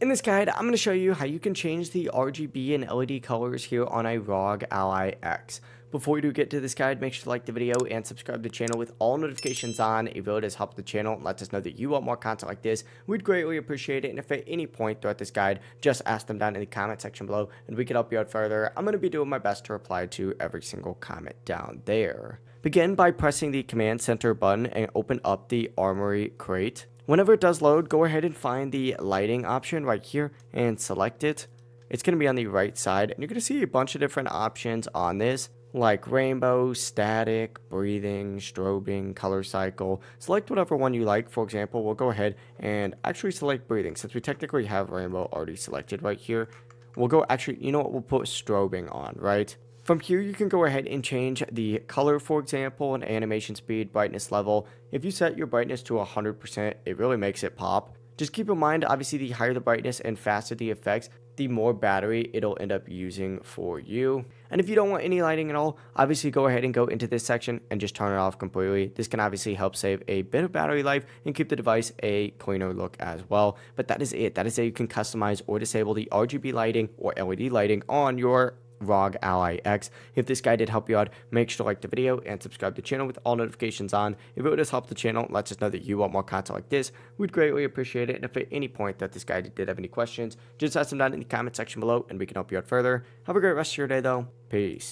In this guide, I'm going to show you how you can change the RGB and LED colors here on a ROG Ally X. Before we do get to this guide, make sure to like the video and subscribe to the channel with all notifications on. It really does help the channel and lets us know that you want more content like this. We'd greatly appreciate it, and if at any point throughout this guide, just ask them down in the comment section below and we can help you out further. I'm going to be doing my best to reply to every single comment down there. Begin by pressing the Command Center button and open up the Armory crate. Whenever it does load, go ahead and find the lighting option right here and select it. It's going to be on the right side, and you're going to see a bunch of different options on this, like rainbow, static, breathing, strobing, color cycle. Select whatever one you like. For example, we'll go ahead and actually select breathing, since we technically have rainbow already selected right here. We'll go, actually, you know what, we'll put strobing on, right? From here, you can go ahead and change the color, for example, and animation speed, brightness level. If you set your brightness to 100%, it really makes it pop. Just keep in mind, obviously, the higher the brightness and faster the effects, the more battery it'll end up using for you. And if you don't want any lighting at all, obviously go ahead and go into this section and just turn it off completely. This can obviously help save a bit of battery life and keep the device a cleaner look as well. But that is it. That is how you can customize or disable the RGB lighting or LED lighting on your ROG Ally X. If this guide did help you out, make sure to like the video and subscribe to the channel with all notifications on. If it would just help the channel, lets us know that you want more content like this, we'd greatly appreciate it. And if at any point that this guide did have any questions, just ask them down in the comment section below and we can help you out further. Have a great rest of your day though. Peace.